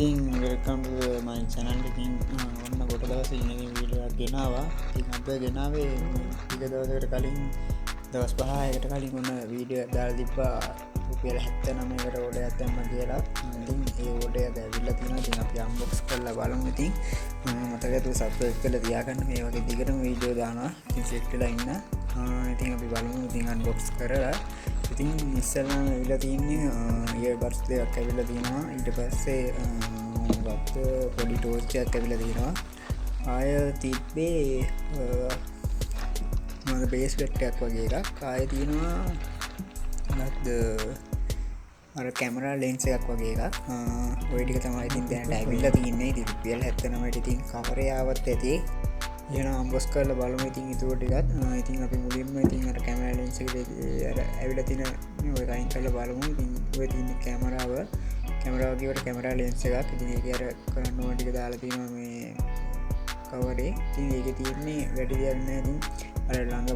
ඉතින් වෙල්කම් ටු මයි channel එකකින් ඔන්න කොට දවස් ඉන්නකින් වීඩියෝ එකක් ගෙනාවා. ඉතින් අද ගෙනාවේ ටික දවසකට කලින් දවස් 5කට කලින් ඔන්න වීඩියෝ එකක් දාලා තිබ්බා රුපියල් 79කට ඕඩරයක් දැම්ම කියලා. ඉතින් ඒ ඕඩරය දැන් ඇවිල්ලා තියෙනවා. ඉතින් අපි අන්බොක්ස් කරලා බලමු. ඉතින් මතකද සබ්ස්ක්‍රයිබ් කරලා තියාගන්න. මේ වගේ දිගටම වීඩියෝ දානවා. ඉතින් සෙට් වෙලා ඉන්න. ඉතින් අපි බලමු. ඉතින් අන්බොක්ස් කරලා ඉතින් ඉස්සල්ලාම ඇවිල්ලා තියෙන්නේ ඉයර්බඩ්ස් දෙකක් ඇවිල්ලා තියෙනවා. ඊට පස්සේ ගත්ත පොඩි ටෝච් එකක් ඇවිල්ලා තියෙනවා. ආය තිබ්බේ මොකද බේස් බෙට් එකක් වගේ එකක්. ආය තියෙනවා නැත්ද අර කැමරා ලෙන්ස් එකක් වගේ එකක්. ඔය ටික තමයි ඉතින් දැනට ඇවිල්ලා තින්නේ. ඉතින් රුපියල් 79ට ඉතින් කවරේ ආවත් ඇති. එහෙනම් අම්බොස් කරලා බලමු ඉතින් ඊටු ටිකත්. ඉතින් අපි මුලින්ම ඉතින් අර කැමරා ලෙන්ස් එකේ අර ඇවිල්ලා තියෙන ඔය කයින් කරලා බලමු. ඉතින් ඔය තියෙන කැමරාව වගේවට කැමරා ලෙන්ස් එකක්. ඉතින් ඒකේ අර කරන්න ඕන ටික දාලා තියෙනවා මේ කවරේ. ඉතින් ඒකේ තියෙන්නේ වැඩි දෙයක් නෑ. ඉතින් අර ළඟ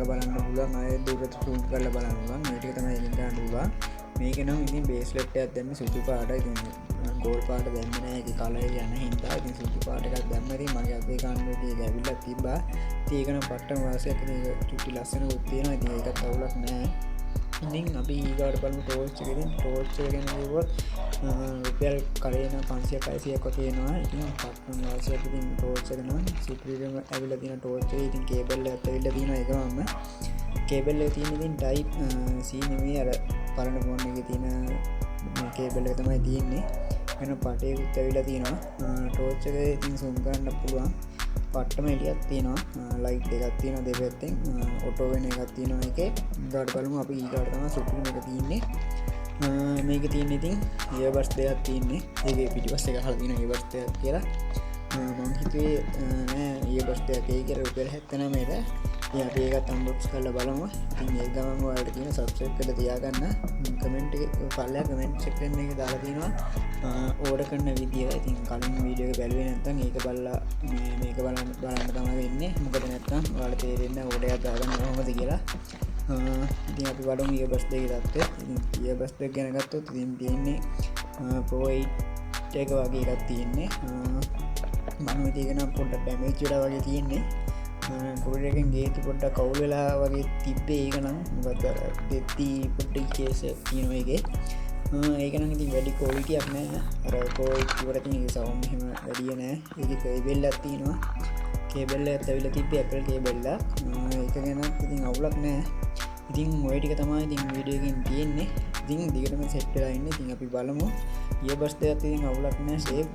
බලන්න පුළුවන්. අය දුරට zoom කරලා බලන්න පුළුවන්. මේ ටික තමයි ඉතින් ගන්න පුළුවන්. මේක නම් ඉතින් බේස්ලෙට් එකක් දැම්මේ සුදු පාටයි. ඉතින් ගෝල් පාට දැම්මේ නෑ. ඒකේ කලර් යන හින්දා ඉතින් සුදු පාට එකක් දැම්මම ඉතින් මගේ අතේ ගන්නදී ඒක ඇවිල්ලා තිබ්බා. ඉතින් ඒක නම් පට්ටම වාසියක්. ඉතින් ඒක චුටි ලස්සනකුත් තියෙනවා. ඉතින් ඒකත් අවුලක් නෑ. ඉතින් අපි ඊගාට බලමු ටෝච් එක. ඉතින් ටෝච් එක ගැන කිව්වොත් රුපියල් කලේ නම් 500 600ක් වගේ එනවා. ඉතින් පට්ටම වාසියක්. ඉතින් ටෝච් එක නම් සුපිරියම ඇවිල්ලා තියෙන ටෝච් එක. ඉතින් කේබල් එකත් ඇවිල්ලා තියෙනවා. ඒකම කේබල් එක තියෙන ඉතින් ටයිප් C නෙමෙයි අර පරණ ෆෝන් එකේ තියෙන කේබල් එක තමයි තියෙන්නේ. වෙන පටේකුත් ඇවිල්ලා තියෙනවා. ටෝච් එක ඉතින් zoom කරන්න පුළුවන්. පට්ටම එළියක් තියෙනවා. ලයිට් එකක් තියෙනවා දෙපැත්තෙන්. ඔටෝ වෙන එකක් තියෙනවා ඒකේ. ඊට බලමු අපි ඊට තමයි සුපිරිම එක තියෙන්නේ. මේකේ තියෙන්නේ ඉතින් ඉයර්බඩ්ස් දෙකක් තියෙන්නේ. ඒකේ පිටිපස්ස එක අහලා තියෙනවා ඉයර්බඩ්ස් දෙකක් කියලා. මම හිතුවේ නෑ ඉයර්බඩ්ස් දෙකක් ඒ කියලා රුපියල් 79ට. ඉතින් අපි ඒකත් අන්බොක්ස් කරලා බලමු. ඉතින් ඒ ගමන් ඔයාලට කියන සබ්ස්ක්‍රයිබ් කරලා තියාගන්න. කමෙන්ට් එකේ පල්ලෙහා කමෙන්ට් සෙක්ෂන් එකේ දාලා තියෙනවා ඕඩර් කරන විදිය. ඉතින් කලින් වීඩියෝ එක බැලුවේ නැත්නම් ඒක බලලා මේක බලන්න තමයි වෙන්නේ. මොකද නැත්නම් ඔයාලට තේරෙන්නේ ඕඩර් එකක් දාගන්න කොහොමද කියලා. ඉතින් අපි බලමු ඉයර්බඩ්ස් දෙකේ තත්ත්වය. ඉතින් ඉයර්බඩ්ස් දෙක ගැන ගත්තොත් ඉතින් තියෙන්නේ Pro 8 එක වගේ එකක් තියෙන්නේ. මම මේක නම් පොඩ්ඩක් ඩැමේජ් වෙලා වගේ තියෙන්නේ. කුරටකින් ගේතු පොඩ්ඩ කවුල් වෙලා වගේ තිබ්බේ. ඒක නම් මොකද දෙත්ති පොඩ්ඩි කේස තියෙනවා එකේ. ඒක නම් ඉතින් වැඩි ක්වොලිටියක් නෑ. අර කෝයිවට තියෙන සවුන්ඩ් එහෙම වැඩි නෑ. ඒකේ කේබල් එකක් තියෙනවා. කේබල් එකත් ඇවිල්ලා තිබ්බේ Apple කේබල් එක. ඒක ගැන ඉතින් අවුලක් නෑ. ඉතින් ඔය ටික තමයි ඉතින් වීඩියෝ එකකින් තියෙන්නේ. ඉතින් දිගටම සෙට් වෙලා ඉන්නේ. ඉතින් අපි බලමු. ඉයර්බඩ්ස් දෙකත් ඉතින් අවුලක් නෑ. සේෆ්